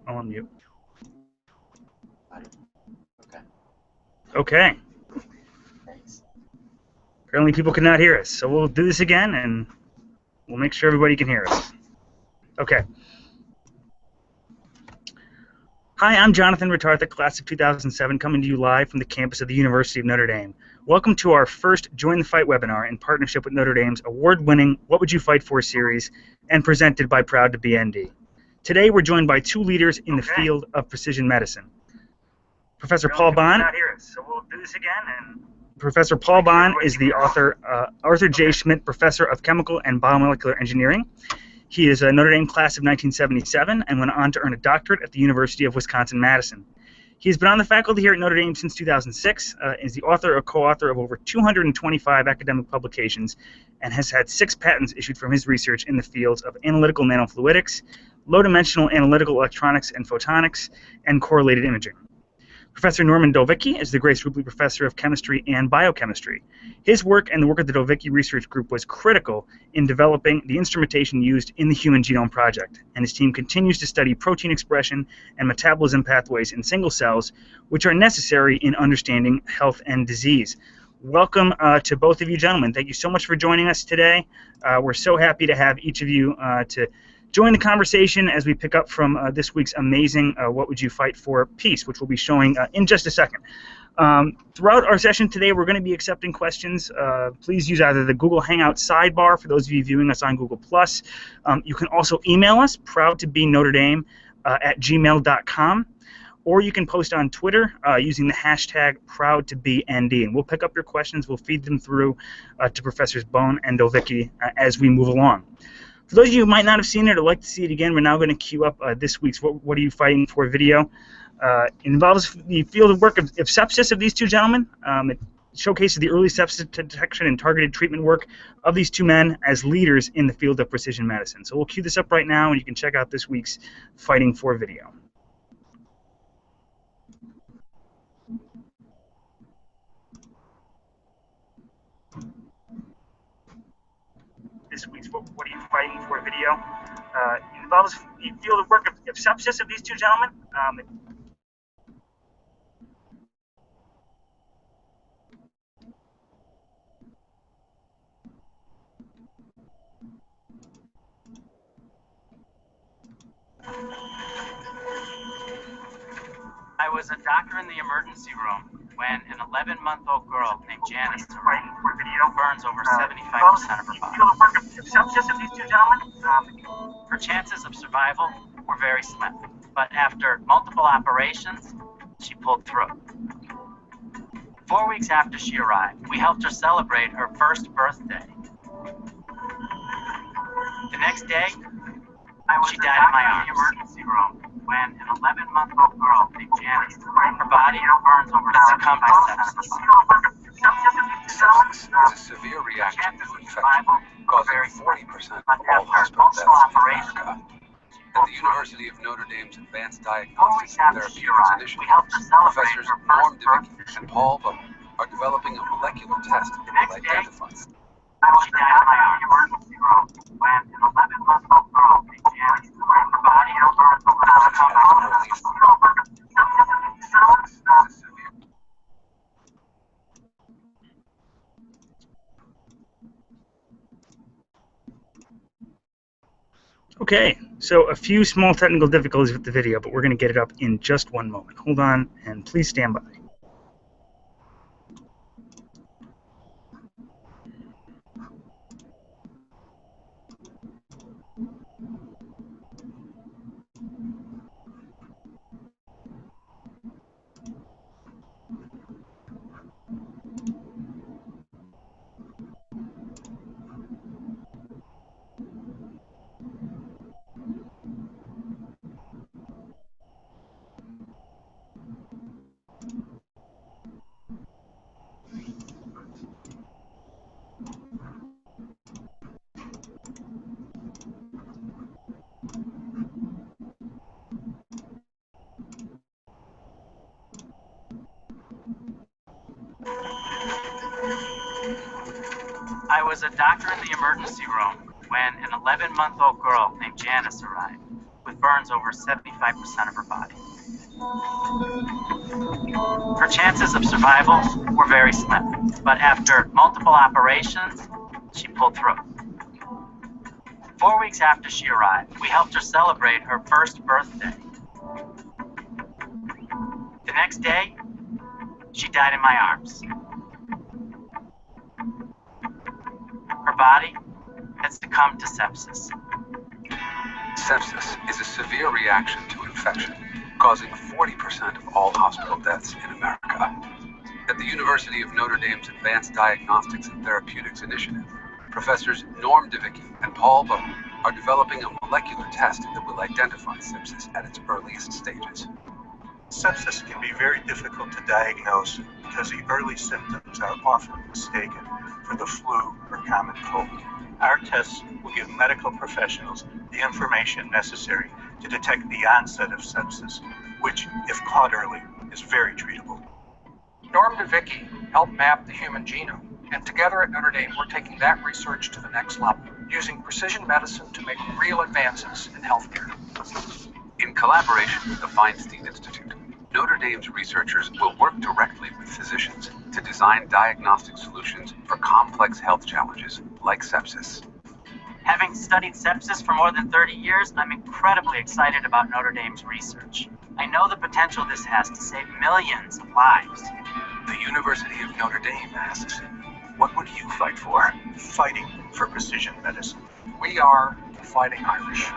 I'll unmute. Okay. Okay. Thanks. Apparently people cannot hear us, so we'll do this again, and we'll make sure everybody can hear us. Okay. Hi, I'm Jonathan Retartha, class of 2007, coming to you live from the campus of the University of Notre Dame. Welcome to our first Join the Fight webinar in partnership with Notre Dame's award-winning What Would You Fight For series and presented by Proud to Be ND. Today we're joined by two leaders in the field of precision medicine. Professor Paul Bohn. So we'll do this again. And Professor Paul Bohn is the author, Arthur J. Schmidt Professor of Chemical and Biomolecular Engineering. He is a Notre Dame class of 1977 and went on to earn a doctorate at the University of Wisconsin-Madison. He has been on the faculty here at Notre Dame since 2006, is the author or co-author of over 225 academic publications, and has had 6 patents issued from his research in the fields of analytical nanofluidics, low-dimensional analytical electronics and photonics, and correlated imaging. Professor Norman Dovichi is the Grace Rubley Professor of Chemistry and Biochemistry. His work and the work of the Dovichi Research Group was critical in developing the instrumentation used in the Human Genome Project, and his team continues to study protein expression and metabolism pathways in single cells, which are necessary in understanding health and disease. Welcome to both of you gentlemen. Thank you so much for joining us today. We're so happy to have each of you to join the conversation as we pick up from this week's amazing What Would You Fight For piece, which we'll be showing in just a second. Throughout our session today, we're going to be accepting questions. Please use either the Google Hangout sidebar for those of you viewing us on Google+. You can also email us, proudtobenotredame@gmail.com, or you can post on Twitter using the hashtag ProudToBeND, and we'll pick up your questions. We'll feed them through to Professors Bohn and Dovichi as we move along. For those of you who might not have seen it or like to see it again, we're now going to queue up this week's What Are You Fighting For video. It involves the field of work of sepsis of these two gentlemen. It showcases the early sepsis detection and targeted treatment work of these two men as leaders in the field of precision medicine. So we'll queue this up right now, and you can check out this week's Fighting For video. This week's What Are You Fighting For video. It involves the field of work of sepsis of these two gentlemen. I was a doctor in the emergency room when an 11-month-old girl named Janice burns over 75% of her body. Her chances of survival were very slim, but after multiple operations, she pulled through. 4 weeks after she arrived, we helped her celebrate her first birthday. The next day, she died in my arms. Emergency room when an 11-month-old girl named Janice, her body burns over succumbed to sepsis. Sepsis is a severe reaction to infection, causing 40% of all hospital deaths in America. At the University of Notre Dame's Advanced Diagnostics and Therapeutics Initiative, Professors Norm Dovichi and Paul Bohn are developing a molecular test that will identify. She died in my emergency room when an 11-month-old girl named Janice, her body burns over succumbed to sepsis. Okay, so a few small technical difficulties with the video, but we're going to get it up in just one moment. Hold on, and please stand by. I was a doctor in the emergency room when an 11-month-old girl named Janice arrived. with burns over 75% of her body. Her chances of survival were very slim, but after multiple operations, she pulled through. 4 weeks after she arrived, we helped her celebrate her first birthday. The next day, she died in my arms. Her body had succumbed to sepsis. Sepsis is a severe reaction to infection, causing 40% of all hospital deaths in America. At the University of Notre Dame's Advanced Diagnostics and Therapeutics Initiative, Professors Norm Dovichi and Paul Bohn are developing a molecular test that will identify sepsis at its earliest stages. Sepsis can be very difficult to diagnose because the early symptoms are often mistaken for the flu or common cold. Our tests will give medical professionals the information necessary to detect the onset of sepsis, which, if caught early, is very treatable. Norm Dovichi helped map the human genome, and together at Notre Dame, we're taking that research to the next level, using precision medicine to make real advances in healthcare. In collaboration with the Feinstein Institute, Notre Dame's researchers will work directly with physicians to design diagnostic solutions for complex health challenges like sepsis. Having studied sepsis for more than 30 years, I'm incredibly excited about Notre Dame's research. I know the potential this has to save millions of lives. The University of Notre Dame asks, what would you fight for? Fighting for precision medicine. We are the Fighting Irish.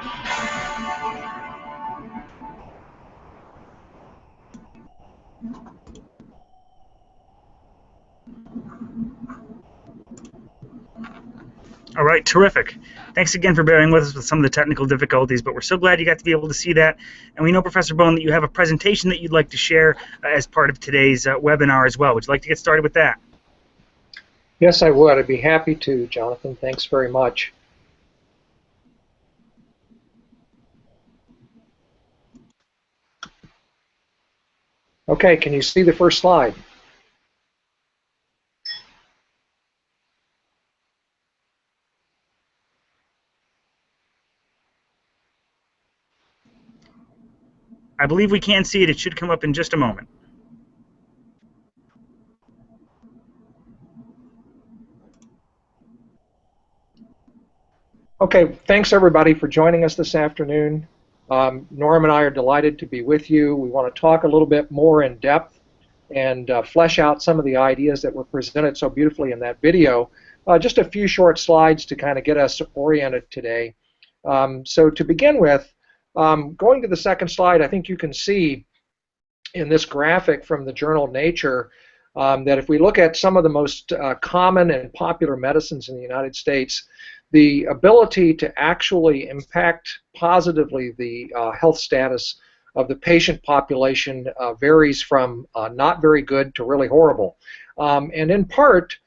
All right, terrific. Thanks again for bearing with us with some of the technical difficulties, but we're so glad you got to be able to see that. And we know, Professor Bohn, that you have a presentation that you'd like to share as part of today's webinar as well. Would you like to get started with that? Yes, I would. I'd be happy to, Jonathan. Thanks very much. Okay, can you see the first slide? I believe we can see it. It should come up in just a moment. Okay, thanks everybody for joining us this afternoon. Norm and I are delighted to be with you. We want to talk a little bit more in depth and flesh out some of the ideas that were presented so beautifully in that video. Just a few short slides to kind of get us oriented today. So to begin with, going to the second slide, I think you can see in this graphic from the journal Nature that if we look at some of the most common and popular medicines in the United States, the ability to actually impact positively the health status of the patient population varies from not very good to really horrible. And in part,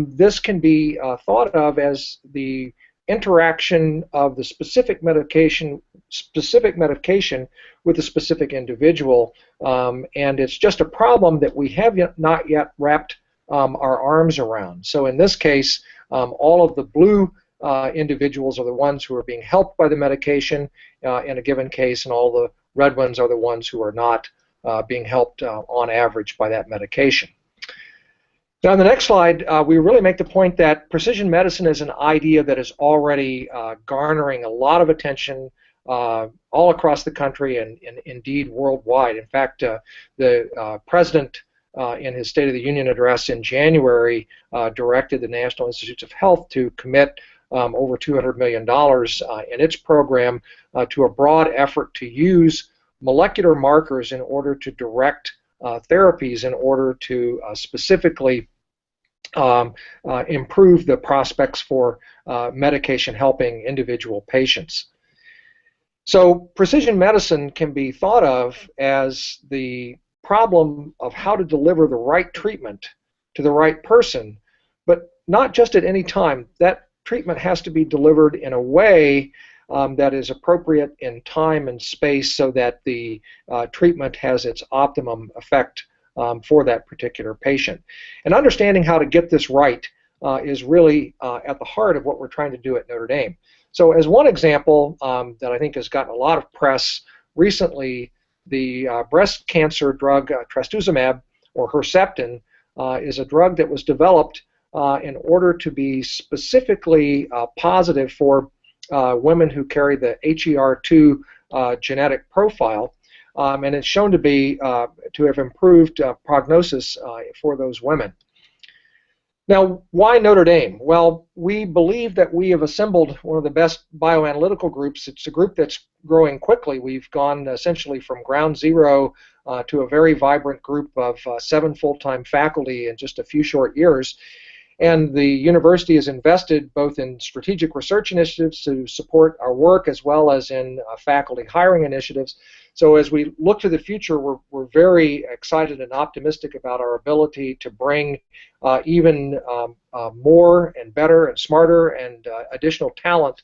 this can be thought of as the interaction of the specific medication with a specific individual, and it's just a problem that we have not yet wrapped our arms around. So in this case, all of the blue individuals are the ones who are being helped by the medication in a given case, and all the red ones are the ones who are not being helped on average by that medication. Now, on the next slide, we really make the point that precision medicine is an idea that is already garnering a lot of attention all across the country and indeed worldwide. In fact, the President in his State of the Union address in January directed the National Institutes of Health to commit over $200 million in its program to a broad effort to use molecular markers in order to direct therapies in order to specifically improve the prospects for medication helping individual patients. So precision medicine can be thought of as the problem of how to deliver the right treatment to the right person, but not just at any time. That treatment has to be delivered in a way that is appropriate in time and space so that the treatment has its optimum effect for that particular patient. And understanding how to get this right is really at the heart of what we're trying to do at Notre Dame. So as one example that I think has gotten a lot of press recently, the breast cancer drug trastuzumab, or Herceptin, is a drug that was developed in order to be specifically positive for women who carry the HER2 genetic profile, and it's shown to be to have improved prognosis for those women. Now, why Notre Dame? Well, we believe that we have assembled one of the best bioanalytical groups. It's a group that's growing quickly. We've gone essentially from ground zero to a very vibrant group of 7 full-time faculty in just a few short years. And the university has invested both in strategic research initiatives to support our work as well as in faculty hiring initiatives. So as we look to the future, we're very excited and optimistic about our ability to bring even more and better and smarter and additional talent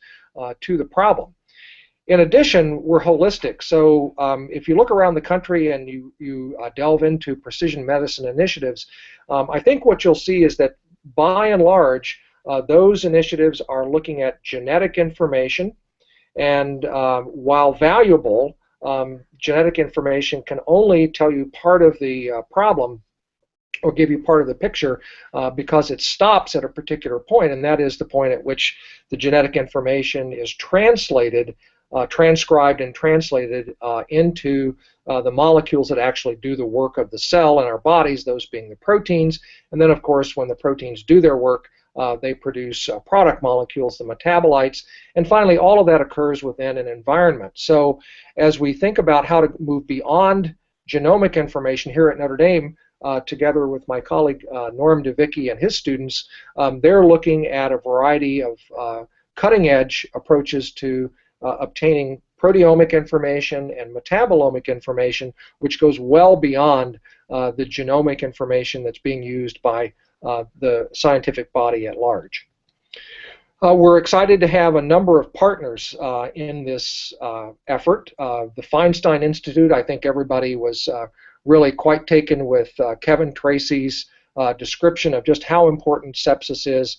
to the problem. In addition, we're holistic. So if you look around the country and you delve into precision medicine initiatives, I think what you'll see is that by and large, those initiatives are looking at genetic information, and while valuable, genetic information can only tell you part of the problem or give you part of the picture because it stops at a particular point, and that is the point at which the genetic information is translated, transcribed and translated into the molecules that actually do the work of the cell in our bodies, those being the proteins. And then, of course, when the proteins do their work, they produce product molecules, the metabolites. And finally, all of that occurs within an environment. So as we think about how to move beyond genomic information here at Notre Dame, together with my colleague Norm Dovichi and his students, they're looking at a variety of cutting-edge approaches to obtaining proteomic information and metabolomic information, which goes well beyond the genomic information that's being used by the scientific body at large. We're excited to have a number of partners in this effort. The Feinstein Institute, I think everybody was really quite taken with Kevin Tracy's description of just how important sepsis is,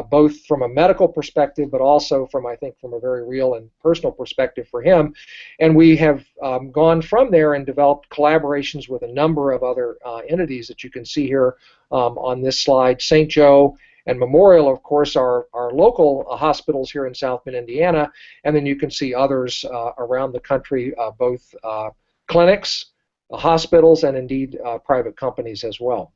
both from a medical perspective, but also from, I think, from a very real and personal perspective for him. And we have gone from there and developed collaborations with a number of other entities that you can see here on this slide. St. Joe and Memorial, of course, are local hospitals here in South Bend, Indiana, and then you can see others around the country, both clinics, hospitals, and indeed private companies as well.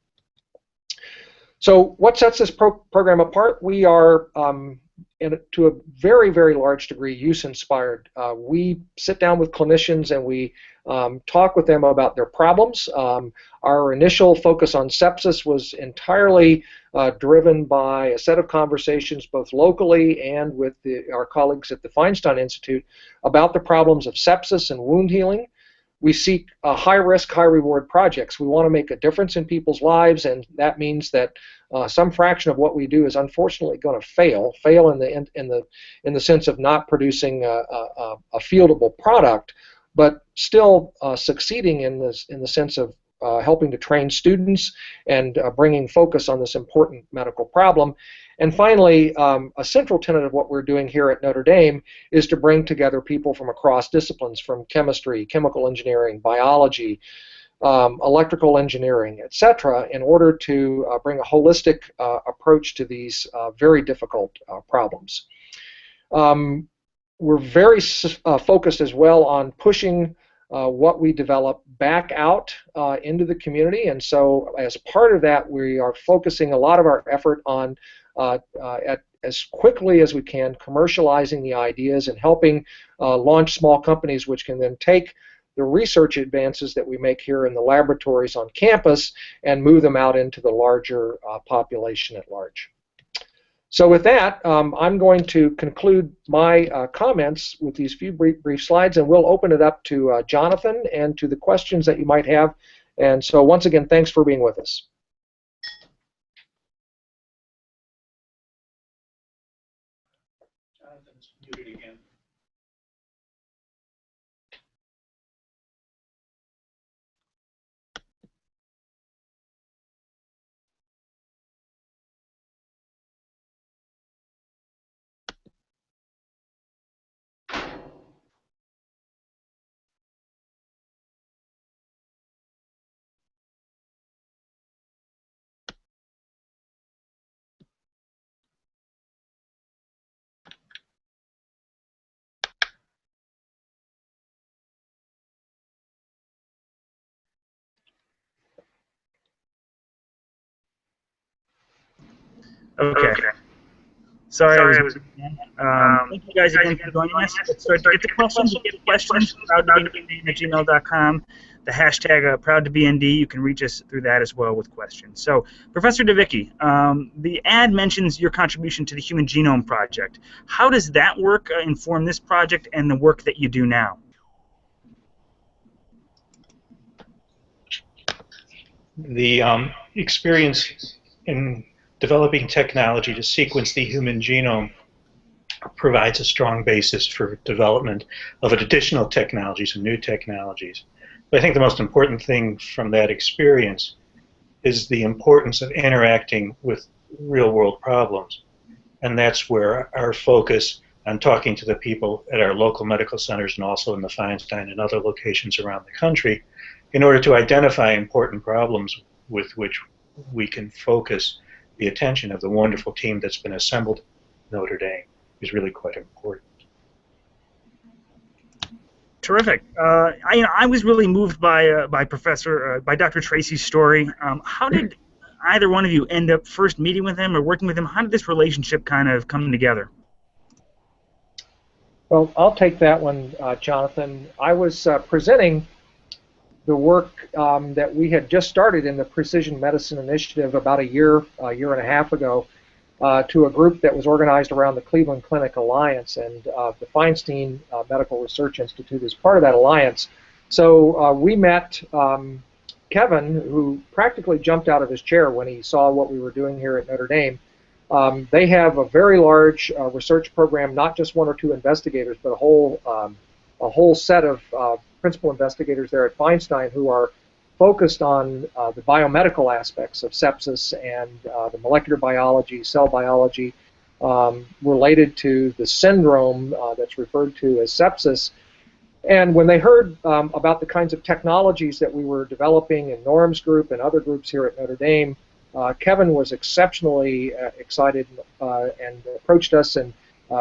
So what sets this program apart? We are, to a very, very large degree, use-inspired. We sit down with clinicians and we talk with them about their problems. Our initial focus on sepsis was entirely driven by a set of conversations both locally and with our colleagues at the Feinstein Institute about the problems of sepsis and wound healing. We seek high-risk, high-reward projects. We want to make a difference in people's lives, and that means that some fraction of what we do is unfortunately going to fail in the sense of not producing a fieldable product, but still succeeding in the sense of helping to train students and bringing focus on this important medical problem. And finally, a central tenet of what we're doing here at Notre Dame is to bring together people from across disciplines, from chemistry, chemical engineering, biology, electrical engineering, etc., in order to bring a holistic approach to these very difficult problems. We're very focused as well on pushing what we develop back out into the community, and so as part of that, we are focusing a lot of our effort on as quickly as we can commercializing the ideas and helping launch small companies which can then take the research advances that we make here in the laboratories on campus and move them out into the larger population at large. So with that, I'm going to conclude my comments with these few brief slides, and we'll open it up to Jonathan and to the questions that you might have. And so once again, thanks for being with us. Jonathan's muted again. Okay. Sorry, I was. Thank you guys again for joining us. Let's start to get to questions. If you have questions, proudtobend@gmail.com. The hashtag proudtobend. You can reach us through that as well with questions. So, Professor Dovichi, the ad mentions your contribution to the Human Genome Project. How does that work inform this project and the work that you do now? The experience in developing technology to sequence the human genome provides a strong basis for development of additional technologies and new technologies. But I think the most important thing from that experience is the importance of interacting with real-world problems. And that's where our focus on talking to the people at our local medical centers and also in the Feinstein and other locations around the country in order to identify important problems with which we can focus the attention of the wonderful team that's been assembled at Notre Dame is really quite important. Terrific. I was really moved by Dr. Tracy's story. How did either one of you end up first meeting with him or working with him? How did this relationship kind of come together? Well, I'll take that one, Jonathan. I was presenting the work that we had just started in the Precision Medicine Initiative about a year and a half ago to a group that was organized around the Cleveland Clinic Alliance, and the Feinstein Medical Research Institute is part of that alliance. So we met Kevin, who practically jumped out of his chair when he saw what we were doing here at Notre Dame. They have a very large research program, not just one or two investigators, but a whole set of principal investigators there at Feinstein who are focused on the biomedical aspects of sepsis and the molecular biology, cell biology related to the syndrome that's referred to as sepsis. And when they heard about the kinds of technologies that we were developing in Norm's group and other groups here at Notre Dame, Kevin was exceptionally excited and approached us, and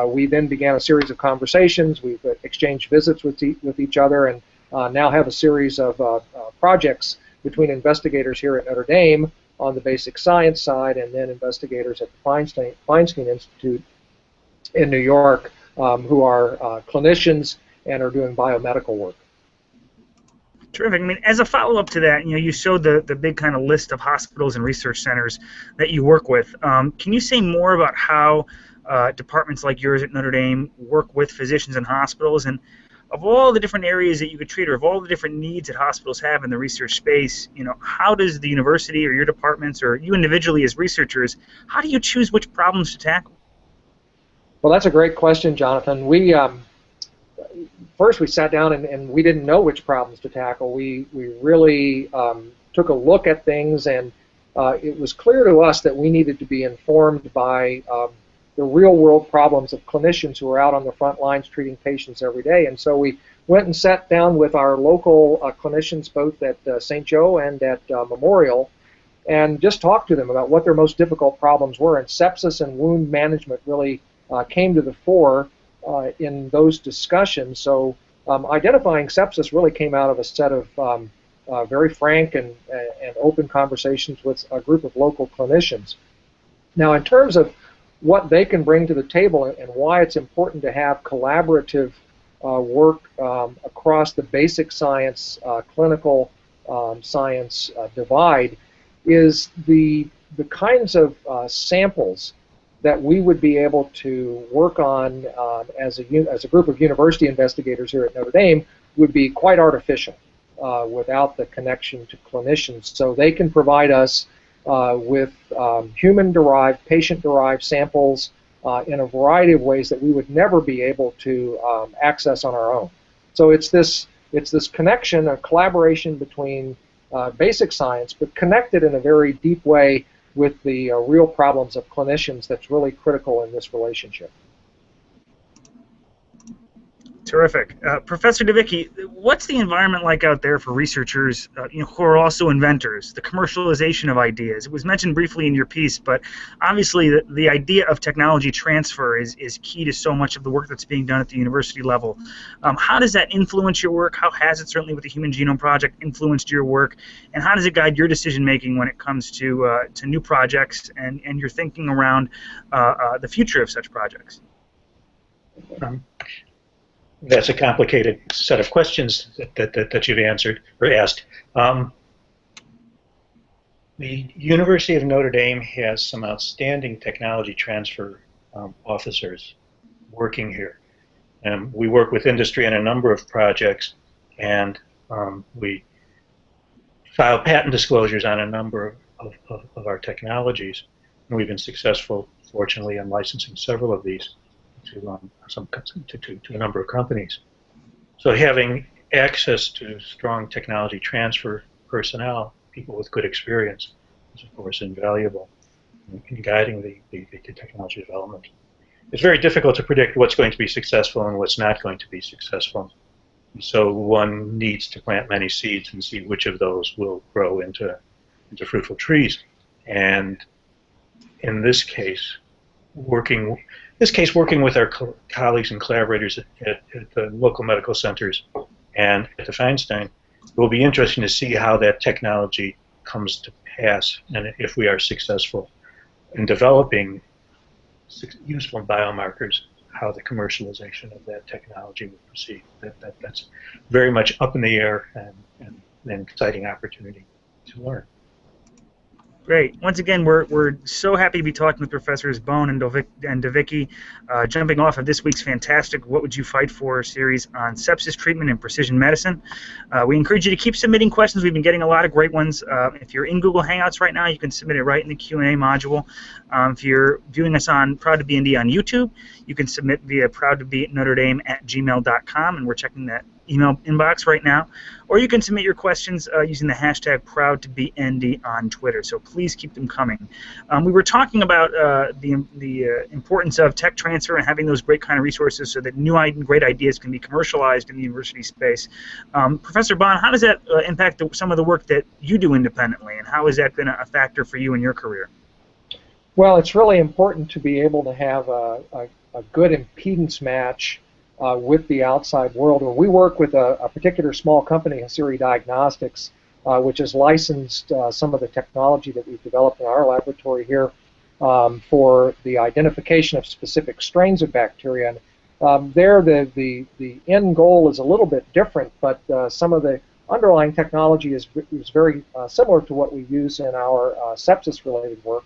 we then began a series of conversations. We've exchanged visits with each other, and now have a series of projects between investigators here at Notre Dame on the basic science side, and then investigators at the Feinstein Institute in New York who are clinicians and are doing biomedical work. Terrific. I mean, as a follow-up to that, you showed the big kind of list of hospitals and research centers that you work with. Can you say more about how departments like yours at Notre Dame work with physicians and hospitals, and of all the different areas that you could treat, or of all the different needs that hospitals have in the research space, how does the university or your departments or you individually as researchers, how do you choose which problems to tackle? Well, that's a great question, Jonathan. First we sat down and we didn't know which problems to tackle. We really took a look at things, and it was clear to us that we needed to be informed by the real-world problems of clinicians who are out on the front lines treating patients every day. And so we went and sat down with our local clinicians, both at St. Joe and at Memorial, and just talked to them about what their most difficult problems were. And sepsis and wound management really came to the fore in those discussions. So identifying sepsis really came out of a set of very frank and open conversations with a group of local clinicians. Now, in terms of what they can bring to the table and why it's important to have collaborative work across the basic science, clinical science divide, is the kinds of samples that we would be able to work on as a group of university investigators here at Notre Dame would be quite artificial without the connection to clinicians. So they can provide us with human-derived, patient-derived samples in a variety of ways that we would never be able to access on our own. So it's this connection, a collaboration between basic science, but connected in a very deep way with the real problems of clinicians that's really critical in this relationship. Terrific. Professor Dovichi, what's the environment like out there for researchers, who are also inventors, the commercialization of ideas? It was mentioned briefly in your piece, but obviously the idea of technology transfer is key to so much of the work that's being done at the university level. How does that influence your work? How has it, certainly with the Human Genome Project, influenced your work? And how does it guide your decision-making when it comes to new projects and your thinking around the future of such projects? That's a complicated set of questions that you've answered or asked. The University of Notre Dame has some outstanding technology transfer officers working here. We work with industry on a number of projects, and we file patent disclosures on a number of our technologies. And we've been successful, fortunately, in licensing several of these to a number of companies. So having access to strong technology transfer personnel, people with good experience, is of course invaluable in guiding the technology development. It's very difficult to predict what's going to be successful and what's not going to be successful. So one needs to plant many seeds and see which of those will grow into fruitful trees. And in this case, working with our colleagues and collaborators at the local medical centers and at the Feinstein, it will be interesting to see how that technology comes to pass, and if we are successful in developing useful biomarkers, how the commercialization of that technology will proceed. That's very much up in the air and an exciting opportunity to learn. Great. Once again, we're so happy to be talking with Professors Bohn and Dovichi, jumping off of this week's fantastic What Would You Fight For series on sepsis treatment and precision medicine. We encourage you to keep submitting questions. We've been getting a lot of great ones. If you're in Google Hangouts right now, you can submit it right in the Q&A module. If you're viewing us on Proud to Be ND on YouTube, you can submit via proudtobenotredame@gmail.com, and we're checking that email inbox right now, or you can submit your questions using the hashtag ProudToBeND on Twitter. So please keep them coming. We were talking about the importance of tech transfer and having those great kind of resources so that great ideas can be commercialized in the university space. Professor Bohn, how does that impact some of the work that you do independently, and how is that been a factor for you in your career? Well, it's really important to be able to have a good impedance match with the outside world. When we work with a particular small company, Hasiri Diagnostics, which has licensed some of the technology that we've developed in our laboratory here for the identification of specific strains of bacteria. And there, the end goal is a little bit different, but some of the underlying technology is very similar to what we use in our sepsis-related work.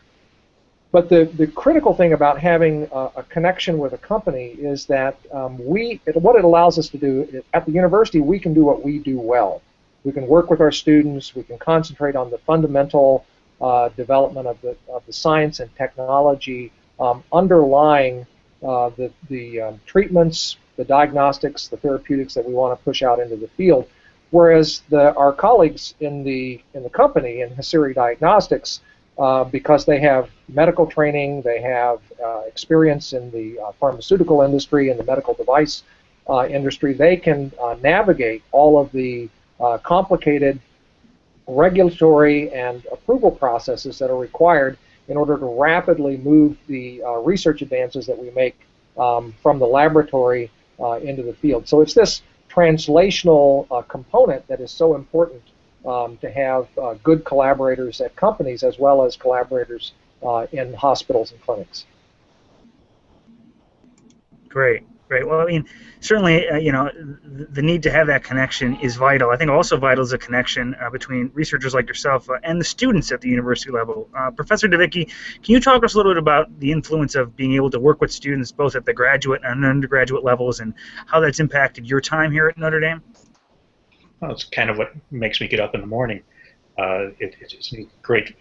But the critical thing about having a connection with a company is that what it allows us to do at the university, we can do what we do well. We can work with our students. We can concentrate on the fundamental development of the science and technology underlying the treatments, the diagnostics, the therapeutics that we want to push out into the field. Whereas our colleagues in the company, in Hasiri Diagnostics, because they have medical training, they have experience in the pharmaceutical industry and the medical device industry, they can navigate all of the complicated regulatory and approval processes that are required in order to rapidly move the research advances that we make from the laboratory into the field. So it's this translational component that is so important to have good collaborators at companies as well as collaborators in hospitals and clinics. Great, great. Well, I mean, certainly, the need to have that connection is vital. I think also vital is a connection between researchers like yourself and the students at the university level. Professor Dovichi, can you talk to us a little bit about the influence of being able to work with students both at the graduate and undergraduate levels, and how that's impacted your time here at Notre Dame? Well, it's kind of what makes me get up in the morning. It's a great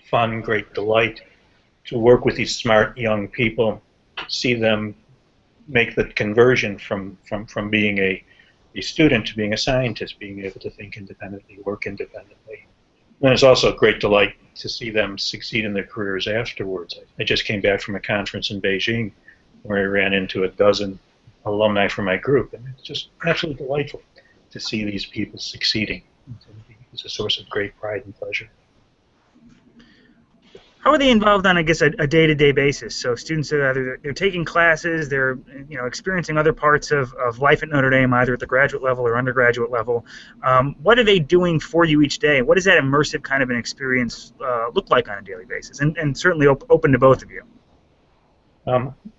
fun, great delight to work with these smart young people, see them make the conversion from being a student to being a scientist, being able to think independently, work independently. And it's also a great delight to see them succeed in their careers afterwards. I just came back from a conference in Beijing where I ran into a dozen alumni from my group, and it's just absolutely delightful to see these people succeeding. It's a source of great pride and pleasure. How are they involved on, I guess, a day-to-day basis? So students are either they're taking classes, they're experiencing other parts of life at Notre Dame, either at the graduate level or undergraduate level. What are they doing for you each day? What does that immersive kind of an experience look like on a daily basis? And certainly open to both of you.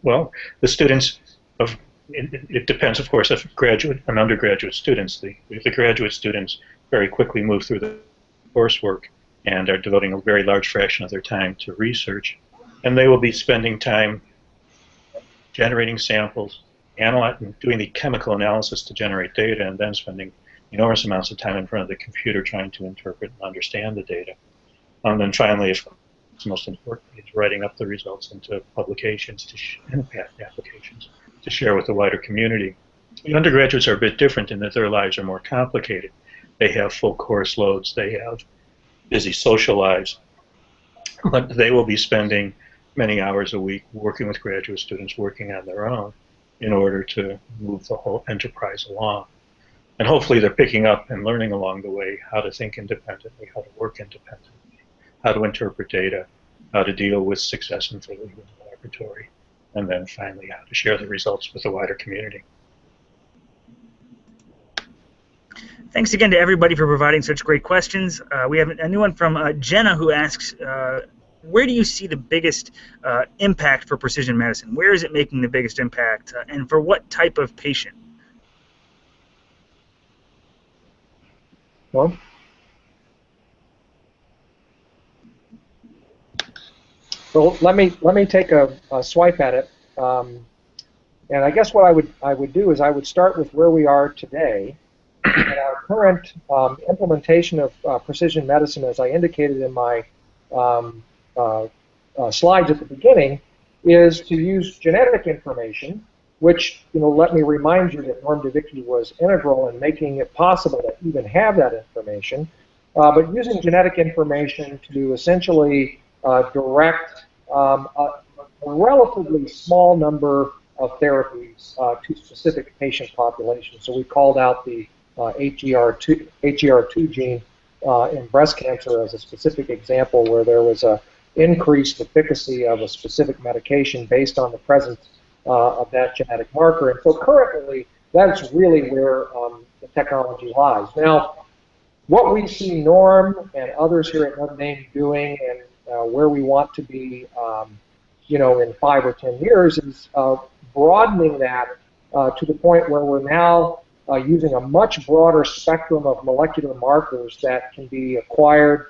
Well, the students it depends, of course, if graduate and undergraduate students. The graduate students very quickly move through the coursework and are devoting a very large fraction of their time to research. And they will be spending time generating samples, doing the chemical analysis to generate data, and then spending enormous amounts of time in front of the computer trying to interpret and understand the data. And then finally, if it's most important, is writing up the results into publications and patent applications to share with the wider community. The undergraduates are a bit different in that their lives are more complicated. They have full course loads, they have busy social lives, but they will be spending many hours a week working with graduate students, working on their own in order to move the whole enterprise along. And hopefully they're picking up and learning along the way how to think independently, how to work independently, how to interpret data, how to deal with success and failure in the laboratory, and then finally how to share the results with the wider community. Thanks again to everybody for providing such great questions. We have a new one from Jenna, who asks, where do you see the biggest impact for precision medicine? Where is it making the biggest impact, and for what type of patient? Well, so let me take a swipe at it, and I guess what I would do is I would start with where we are today. And our current implementation of precision medicine, as I indicated in my slides at the beginning, is to use genetic information, which, let me remind you that Norm Dovichi was integral in making it possible to even have that information, but using genetic information to essentially direct a relatively small number of therapies to specific patient populations. So we called out the HER2 gene in breast cancer as a specific example where there was a increased efficacy of a specific medication based on the presence of that genetic marker. And so currently, that's really where the technology lies. Now, what we see Norm and others here at Notre Dame doing, and where we want to be, in 5 or 10 years, is broadening that to the point where we're now using a much broader spectrum of molecular markers that can be acquired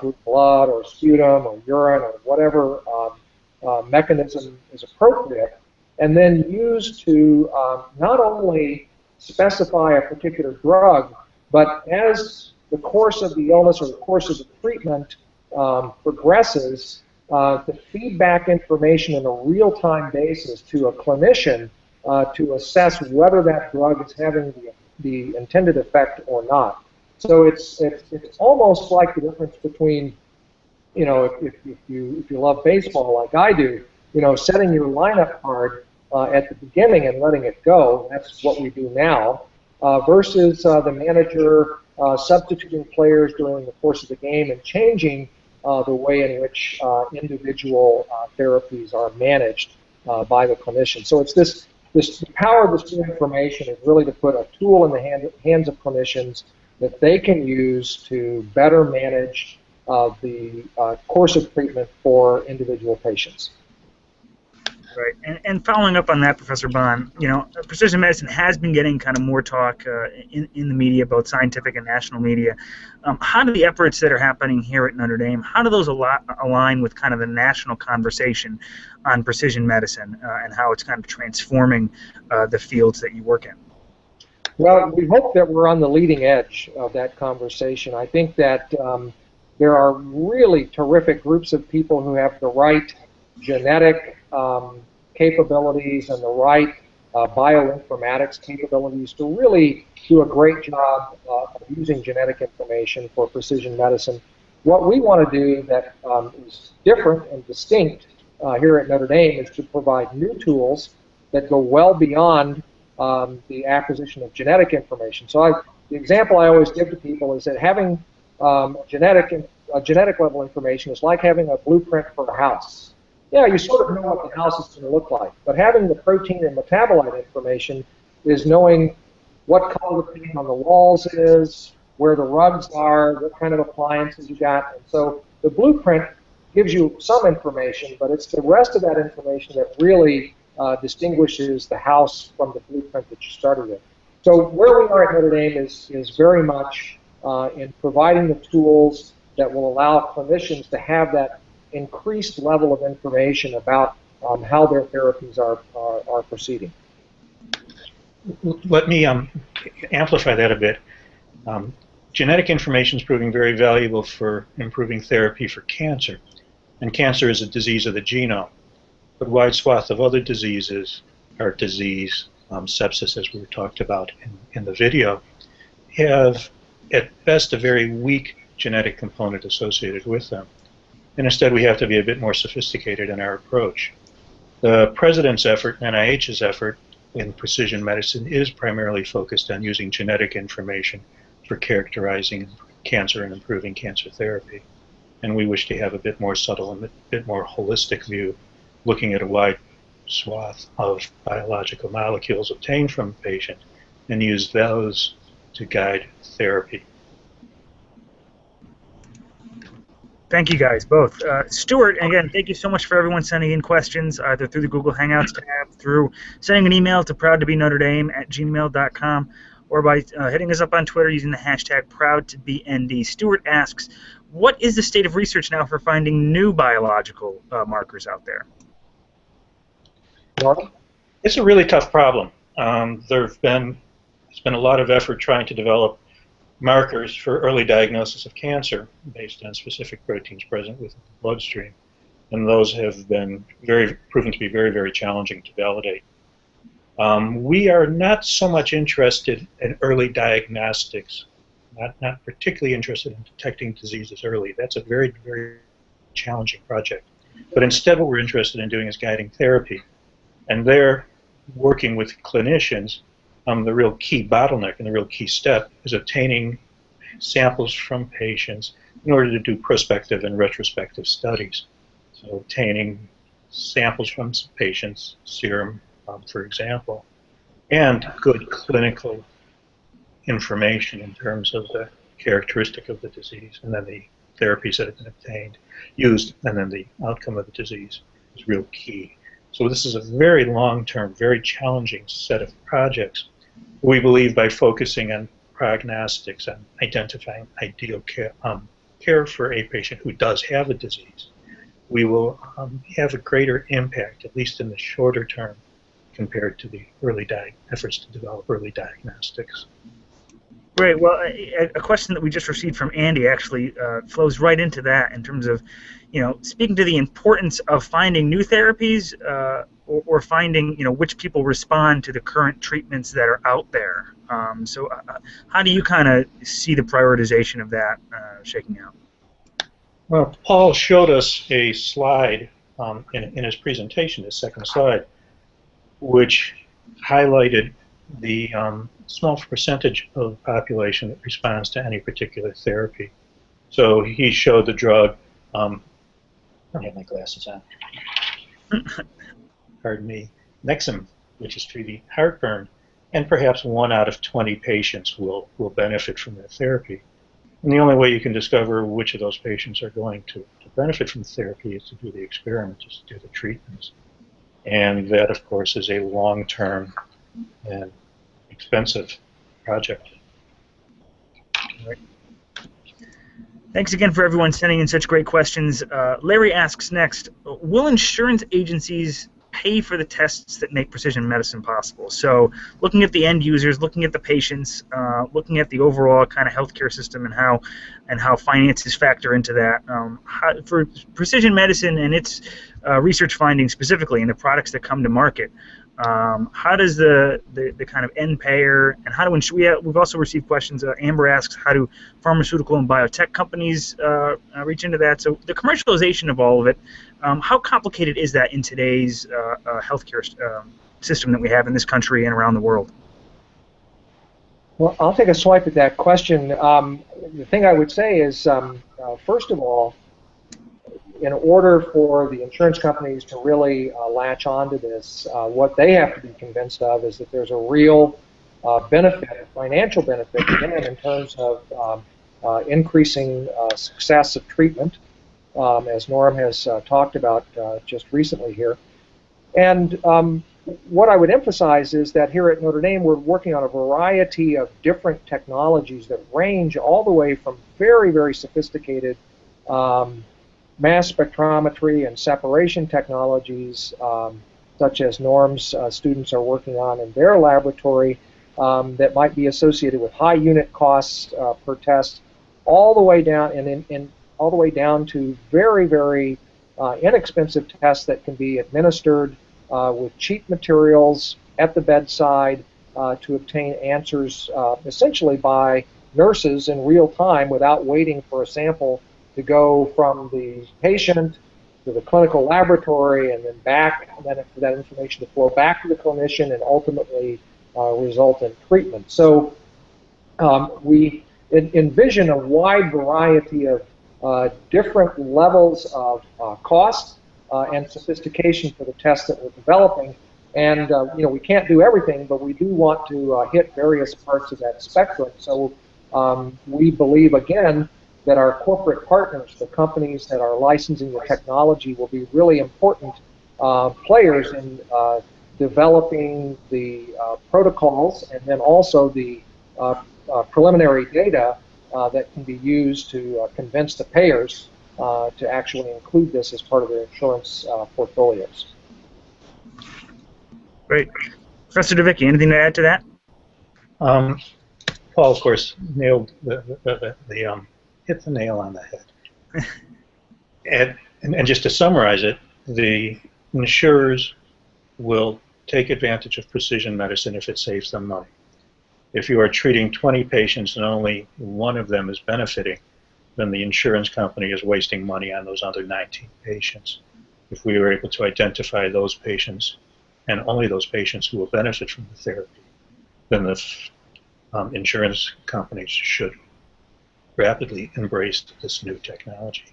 through blood or sputum or urine or whatever mechanism is appropriate, and then used to not only specify a particular drug, but as the course of the illness or the course of the treatment progresses, to feed back information on a real-time basis to a clinician to assess whether that drug is having the intended effect or not. So it's almost like the difference between, if you love baseball like I do, setting your lineup card at the beginning and letting it go. That's what we do now, versus the manager substituting players during the course of the game and changing the way in which individual therapies are managed by the clinician. So it's this power of this new information is really to put a tool in the hands of clinicians that they can use to better manage the course of treatment for individual patients. Right, and following up on that, Professor Bohn, precision medicine has been getting kind of more talk in the media, both scientific and national media. How do the efforts that are happening here at Notre Dame, how do those align with kind of the national conversation on precision medicine and how it's kind of transforming the fields that you work in? Well, we hope that we're on the leading edge of that conversation. I think that there are really terrific groups of people who have the right genetic capabilities and the right bioinformatics capabilities to really do a great job of using genetic information for precision medicine. What we want to do that is different and distinct here at Notre Dame is to provide new tools that go well beyond the acquisition of genetic information. So the example I always give to people is that having genetic level information is like having a blueprint for a house. Yeah, you sort of know what the house is going to look like, but having the protein and metabolite information is knowing what color the paint on the walls is, where the rugs are, what kind of appliances you got. And so the blueprint gives you some information, but it's the rest of that information that really distinguishes the house from the blueprint that you started with. So where we are at Notre Dame is very much in providing the tools that will allow clinicians to have that increased level of information about how their therapies are proceeding. Let me amplify that a bit. Genetic information is proving very valuable for improving therapy for cancer. And cancer is a disease of the genome. But wide swath of other diseases, heart disease, sepsis, as we talked about in the video, have at best a very weak genetic component associated with them. And instead we have to be a bit more sophisticated in our approach. The President's effort, NIH's effort, in precision medicine is primarily focused on using genetic information for characterizing cancer and improving cancer therapy. And we wish to have a bit more subtle and a bit more holistic view, looking at a wide swath of biological molecules obtained from the patient and use those to guide therapy. Thank you guys, both. Stuart, again, thank you so much for everyone sending in questions, either through the Google Hangouts tab, through sending an email to proudtobenotre-dame@gmail.com, or by hitting us up on Twitter using the hashtag ProudToBeND. Stuart asks, what is the state of research now for finding new biological markers out there? It's a really tough problem. There's been a lot of effort trying to develop markers for early diagnosis of cancer based on specific proteins present within the bloodstream, and those have been proven to be very, very challenging to validate. We are not so much interested in early diagnostics, not particularly interested in detecting diseases early. That's a very, very challenging project. But instead what we're interested in doing is guiding therapy, and they're working with clinicians. The real key bottleneck and the real key step is obtaining samples from patients in order to do prospective and retrospective studies. So obtaining samples from patients, serum, for example, and good clinical information in terms of the characteristic of the disease, and then the therapies that have been obtained, used, and then the outcome of the disease is real key. So this is a very long-term, very challenging set of projects. We believe by focusing on prognostics and identifying ideal care for a patient who does have a disease, we will have a greater impact, at least in the shorter term, compared to the efforts to develop early diagnostics. Great. Well, a question that we just received from Andy actually flows right into that in terms of, speaking to the importance of finding new therapies or finding, which people respond to the current treatments that are out there. So how do you kind of see the prioritization of that shaking out? Well, Paul showed us a slide in his presentation, his second slide, which highlighted the small percentage of the population that responds to any particular therapy. So he showed the drug, I don't have my glasses on, pardon me, Nexum, which is treating heartburn, and perhaps 1 out of 20 patients will benefit from that therapy. And the only way you can discover which of those patients are going to benefit from therapy is to do the experiment, is to do the treatments. And that, of course, is a long-term and expensive project. Right. Thanks again for everyone sending in such great questions. Larry asks next, will insurance agencies pay for the tests that make precision medicine possible? So looking at the end users, looking at the patients, looking at the overall kind of healthcare system and how finances factor into that. For precision medicine and its research findings specifically and the products that come to market, how does the kind of end payer and how do we've also received questions. Amber asks, how do pharmaceutical and biotech companies reach into that? So the commercialization of all of it, how complicated is that in today's healthcare system that we have in this country and around the world? Well, I'll take a swipe at that question. The thing I would say is, first of all, in order for the insurance companies to really latch onto this, what they have to be convinced of is that there's a real benefit, financial benefit, again, in terms of increasing success of treatment, as Norm has talked about just recently here. And what I would emphasize is that here at Notre Dame, we're working on a variety of different technologies that range all the way from very, very sophisticated mass spectrometry and separation technologies, such as Norm's students are working on in their laboratory, that might be associated with high unit costs per test, all the way down all the way down to very, very inexpensive tests that can be administered with cheap materials at the bedside to obtain answers essentially by nurses in real time without waiting for a sample to go from the patient to the clinical laboratory and then back, and then for that information to flow back to the clinician and ultimately result in treatment. So we envision a wide variety of different levels of cost and sophistication for the tests that we're developing. And we can't do everything, but we do want to hit various parts of that spectrum. So we believe, again, that our corporate partners, the companies that are licensing the technology, will be really important players in developing the protocols and then also the preliminary data that can be used to convince the payers to actually include this as part of their insurance portfolios. Great. Professor Dovichi, anything to add to that? Paul, of course, nailed hit the nail on the head. and just to summarize it, the insurers will take advantage of precision medicine if it saves them money. If you are treating 20 patients and only one of them is benefiting, then the insurance company is wasting money on those other 19 patients. If we were able to identify those patients and only those patients who will benefit from the therapy, then the insurance companies should rapidly embrace this new technology.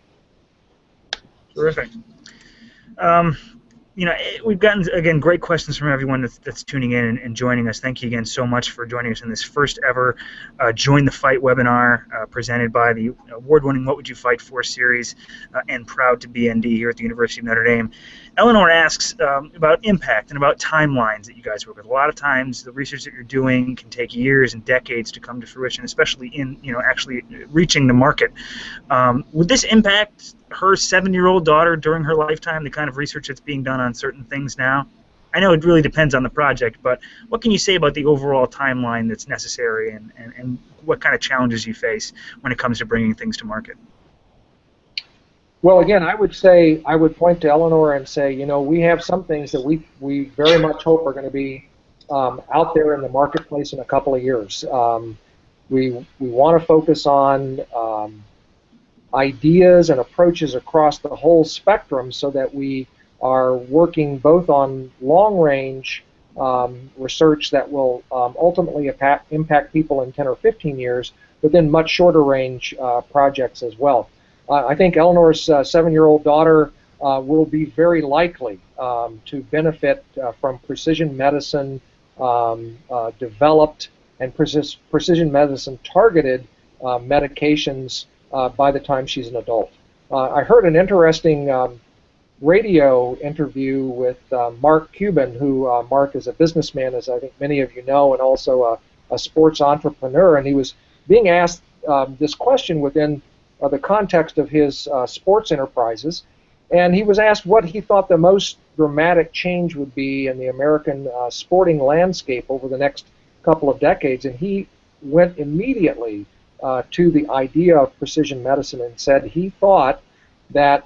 Terrific. We've gotten, again, great questions from everyone that's tuning in and joining us. Thank you again so much for joining us in this first ever Join the Fight webinar presented by the award-winning What Would You Fight For series and proud to be ND here at the University of Notre Dame. Eleanor asks about impact and about timelines that you guys work with. A lot of times the research that you're doing can take years and decades to come to fruition, especially in actually reaching the market. Would this impact her 7-year-old daughter during her lifetime, the kind of research that's being done on certain things now? I know it really depends on the project, but what can you say about the overall timeline that's necessary and what kind of challenges you face when it comes to bringing things to market? Well, again, I would point to Eleanor and say, we have some things that we very much hope are going to be out there in the marketplace in a couple of years. We want to focus on ideas and approaches across the whole spectrum so that we are working both on long-range research that will ultimately impact people in 10 or 15 years, but then much shorter-range projects as well. I think Eleanor's 7-year-old daughter will be very likely to benefit from precision medicine developed and precision medicine targeted medications by the time she's an adult. I heard an interesting radio interview with Mark Cuban, who Mark is a businessman, as I think many of you know, and also a sports entrepreneur, and he was being asked this question within the context of his sports enterprises, and he was asked what he thought the most dramatic change would be in the American sporting landscape over the next couple of decades, and he went immediately to the idea of precision medicine and said he thought that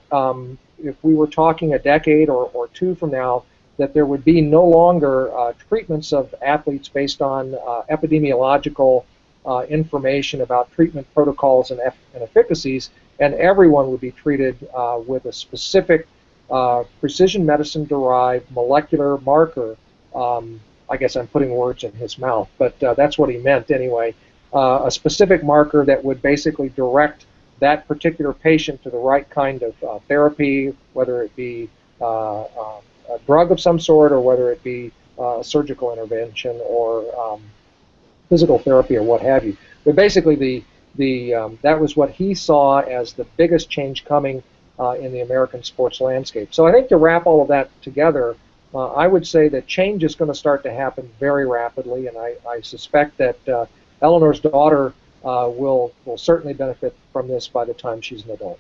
if we were talking a decade or two from now, that there would be no longer treatments of athletes based on epidemiological information about treatment protocols and efficacies, and everyone would be treated with a specific precision medicine derived molecular marker I guess I'm putting words in his mouth, but that's what he meant anyway. A specific marker that would basically direct that particular patient to the right kind of therapy, whether it be a drug of some sort or whether it be surgical intervention or physical therapy or what have you. But basically, that was what he saw as the biggest change coming in the American sports landscape. So I think to wrap all of that together, I would say that change is going to start to happen very rapidly, and I suspect that Eleanor's daughter will certainly benefit from this by the time she's an adult.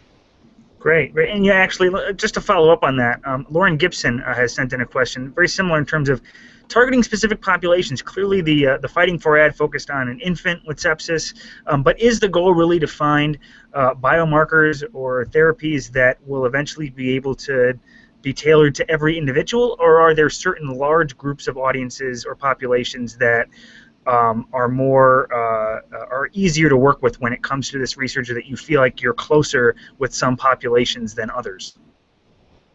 Great, great. And yeah, actually, just to follow up on that, Lauren Gibson has sent in a question, very similar in terms of targeting specific populations. Clearly, the Fighting for ad focused on an infant with sepsis, but is the goal really to find biomarkers or therapies that will eventually be able to be tailored to every individual, or are there certain large groups of audiences or populations that are easier to work with when it comes to this research, or that you feel like you're closer with some populations than others?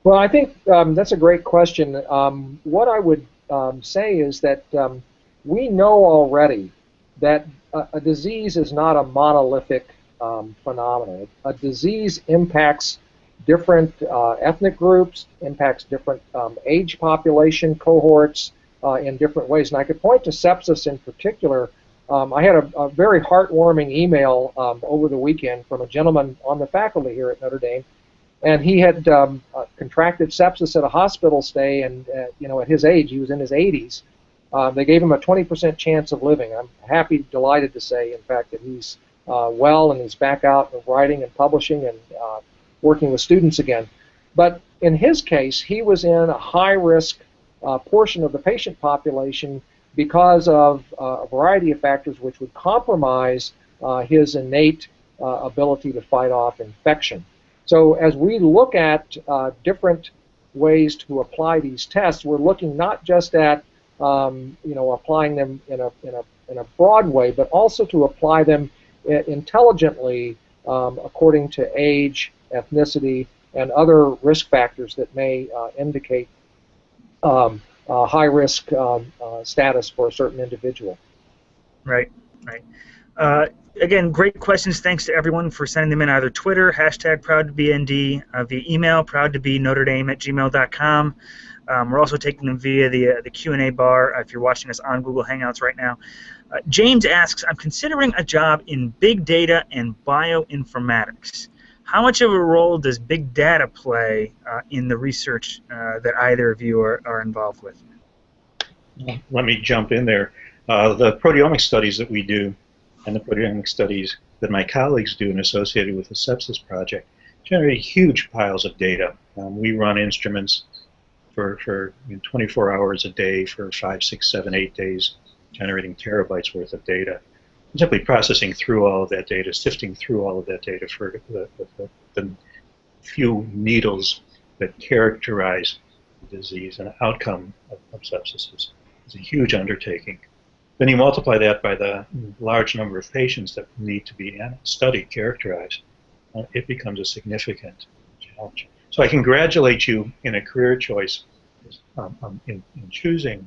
Well, I think that's a great question. What I would say is that we know already that a disease is not a monolithic phenomenon. A disease impacts different ethnic groups, impacts different age population cohorts, in different ways. And I could point to sepsis in particular. I had a very heartwarming email over the weekend from a gentleman on the faculty here at Notre Dame, and he had contracted sepsis at a hospital stay, and at his age, he was in his 80s. They gave him a 20% chance of living. I'm happy, delighted to say, in fact, that he's well and he's back out and writing and publishing and working with students again. But in his case, he was in a high-risk portion of the patient population because of a variety of factors which would compromise his innate ability to fight off infection. So as we look at different ways to apply these tests, we're looking not just at applying them in a broad way, but also to apply them intelligently according to age, ethnicity, and other risk factors that may indicate high-risk status for a certain individual. Right, right. Again, great questions. Thanks to everyone for sending them in, either Twitter, #ProudToBeND, via email, proudtobenotre@gmail.com. We're also taking them via the Q&A bar if you're watching us on Google Hangouts right now. James asks, I'm considering a job in big data and bioinformatics. How much of a role does big data play in the research that either of you are involved with? Let me jump in there. The proteomic studies that we do and the proteomic studies that my colleagues do and associated with the sepsis project generate huge piles of data. We run instruments for 24 hours a day for 5, 6, 7, 8 days, generating terabytes worth of data. Simply processing through all of that data, sifting through all of that data for the few needles that characterize the disease and outcome of sepsis is a huge undertaking. Then you multiply that by the large number of patients that need to be studied, characterized. It becomes a significant challenge. So I congratulate you in a career choice in choosing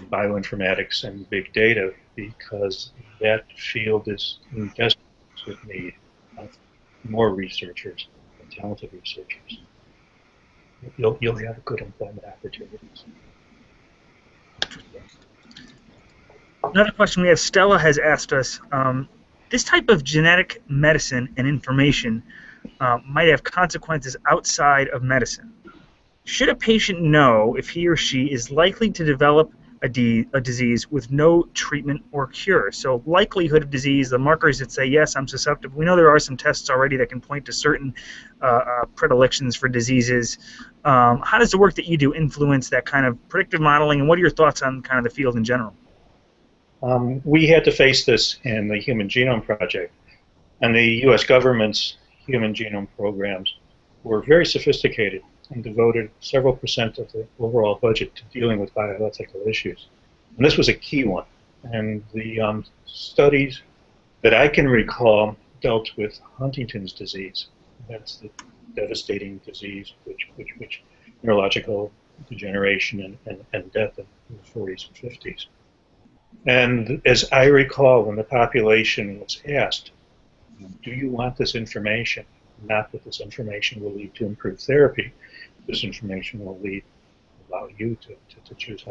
bioinformatics and big data, because that field is in desperate need of more researchers and talented researchers. You'll have good employment opportunities. Another question we have, Stella has asked us, this type of genetic medicine and information might have consequences outside of medicine. Should a patient know if he or she is likely to develop a disease with no treatment or cure? So likelihood of disease, the markers that say, yes, I'm susceptible. We know there are some tests already that can point to certain predilections for diseases. How does the work that you do influence that kind of predictive modeling, and what are your thoughts on kind of the field in general? We had to face this in the Human Genome Project, and the U.S. government's human genome programs were very sophisticated and devoted several percent of the overall budget to dealing with bioethical issues. And this was a key one. And the studies that I can recall dealt with Huntington's disease. That's the devastating disease which neurological degeneration and death in in the 40s and 50s. And as I recall, when the population was asked, do you want this information? Not that this information will lead to improved therapy. This information will allow you to choose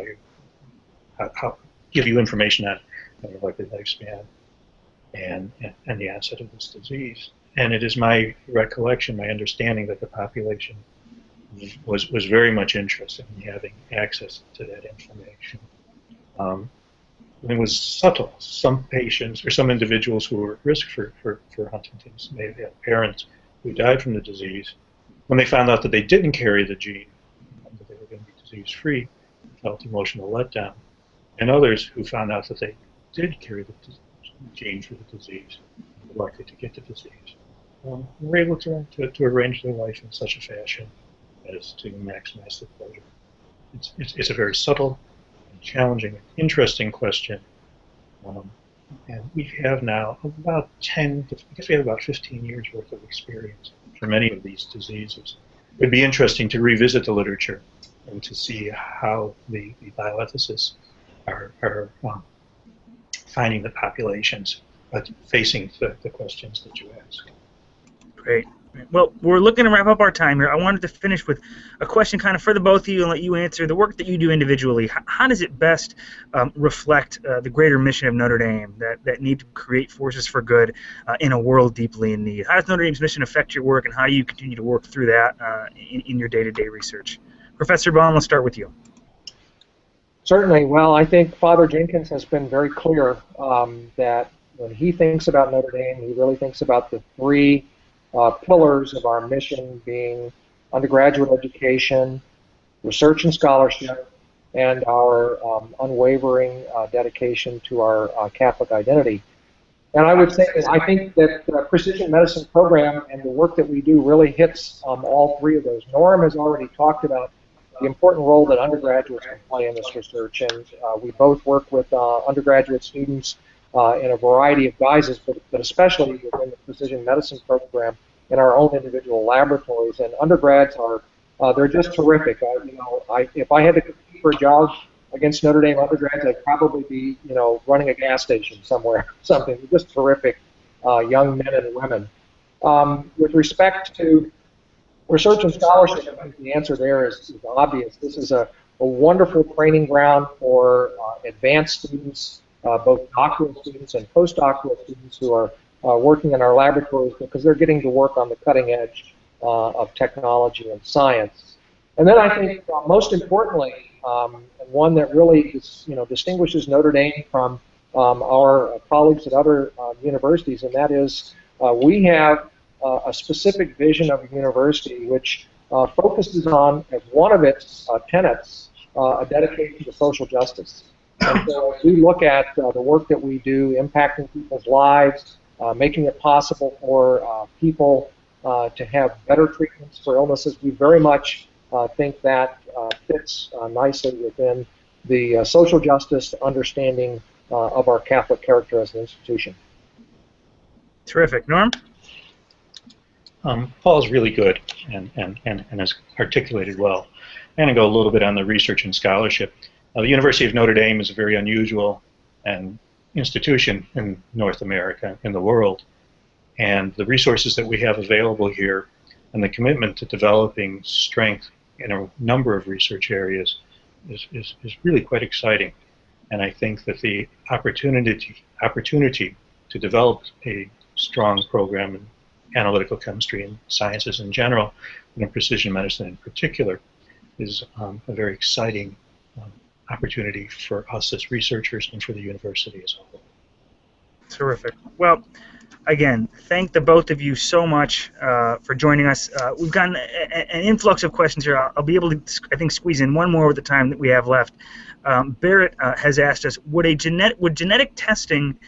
how give you information on your likely lifespan and the onset of this disease. And it is my recollection, my understanding that the population was very much interested in having access to that information. It was subtle. Some patients or some individuals who were at risk for Huntington's may have had parents who died from the disease. When they found out that they didn't carry the gene, that they were going to be disease-free, felt emotional letdown. And others who found out that they did carry the gene for the disease, were likely to get the disease, were able to arrange their life in such a fashion as to maximize their pleasure. It's a very subtle, and challenging, and interesting question. And we have now about 15 years worth of experience for many of these diseases. It would be interesting to revisit the literature and to see how the bioethicists are finding the populations, but facing the questions that you ask. Great. Well, we're looking to wrap up our time here. I wanted to finish with a question kind of for the both of you and let you answer. The work that you do individually, how does it best reflect the greater mission of Notre Dame, that need to create forces for good in a world deeply in need? How does Notre Dame's mission affect your work, and how you continue to work through that in your day-to-day research? Professor Bohn, let's start with you. Certainly. Well, I think Father Jenkins has been very clear that when he thinks about Notre Dame, he really thinks about the three pillars of our mission being undergraduate education, research and scholarship, and our unwavering dedication to our Catholic identity. And I would say that I think that the precision medicine program and the work that we do really hits all three of those. Norm has already talked about the important role that undergraduates can play in this research, and we both work with undergraduate students in a variety of guises, but especially within the precision medicine program in our own individual laboratories. And undergrads are they're just terrific. If I had to compete for a job against Notre Dame undergrads, I'd probably be running a gas station somewhere, something. They're just terrific young men and women. With respect to research and scholarship, I think the answer there is obvious. This is a wonderful training ground for advanced students, both doctoral students and postdoctoral students who are working in our laboratories, because they're getting to work on the cutting edge of technology and science. And then I think most importantly, and one that really distinguishes Notre Dame from our colleagues at other universities, and that is we have a specific vision of a university which focuses on, as one of its tenets, a dedication to social justice. And so as we look at the work that we do, impacting people's lives, making it possible for people to have better treatments for illnesses, we very much think that fits nicely within the social justice understanding of our Catholic character as an institution. Terrific. Norm? Paul's really good and has articulated well. I'm going to go a little bit on the research and scholarship. The University of Notre Dame is a very unusual institution in North America, in the world, and the resources that we have available here and the commitment to developing strength in a number of research areas is really quite exciting. And I think that the opportunity to develop a strong program in analytical chemistry and sciences in general, and in precision medicine in particular, is a very exciting opportunity for us as researchers and for the university as a whole. Terrific. Well, again, thank the both of you so much for joining us. We've gotten an influx of questions here. I'll be able to, I think, squeeze in one more with the time that we have left. Barrett has asked us, would genetic testing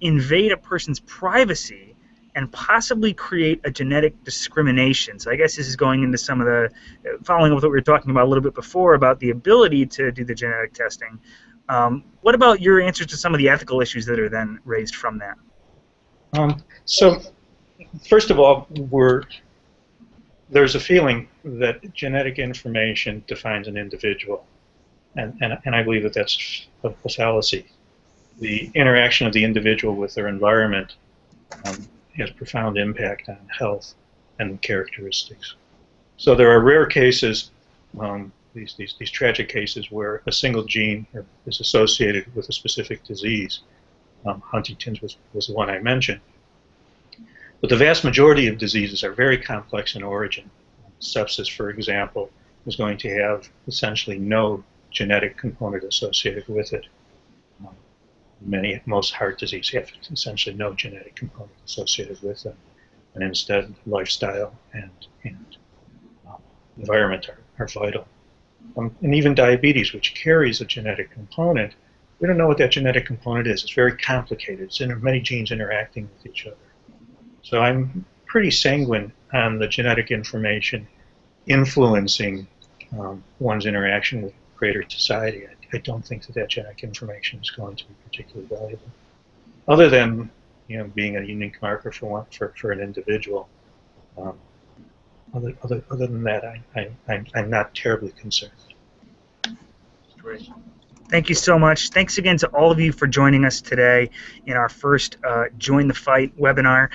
invade a person's privacy and possibly create a genetic discrimination? So I guess this is going into some of the, following up with what we were talking about a little bit before about the ability to do the genetic testing. What about your answers to some of the ethical issues that are then raised from that? So, first of all, there's a feeling that genetic information defines an individual. and I believe that that's a fallacy. The interaction of the individual with their environment has profound impact on health and characteristics. So there are rare cases, these tragic cases, where a single gene is associated with a specific disease. Huntington's was the one I mentioned. But the vast majority of diseases are very complex in origin. Sepsis, for example, is going to have essentially no genetic component associated with it. Most heart disease have essentially no genetic component associated with them, and instead lifestyle and environment are vital. And even diabetes, which carries a genetic component, we don't know what that genetic component is. It's very complicated. It's many genes interacting with each other. So I'm pretty sanguine on the genetic information influencing one's interaction with greater society. I don't think that genetic information is going to be particularly valuable, other than being a unique marker for an individual. Other than that, I'm not terribly concerned. Great. Thank you so much. Thanks again to all of you for joining us today in our first Join the Fight webinar.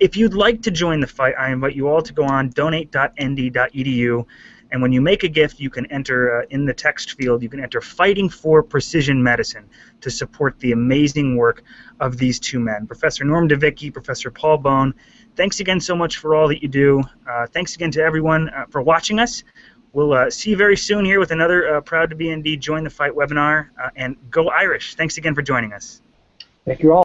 If you'd like to join the fight, I invite you all to go on donate.nd.edu, and when you make a gift, you can enter in the text field, you can enter Fighting for Precision Medicine to support the amazing work of these two men, Professor Norm Dovichi, Professor Paul Bohn. Thanks again so much for all that you do. Thanks again to everyone for watching us. We'll see you very soon here with another Proud to Be ND Join the Fight webinar, and go Irish. Thanks again for joining us. Thank you all.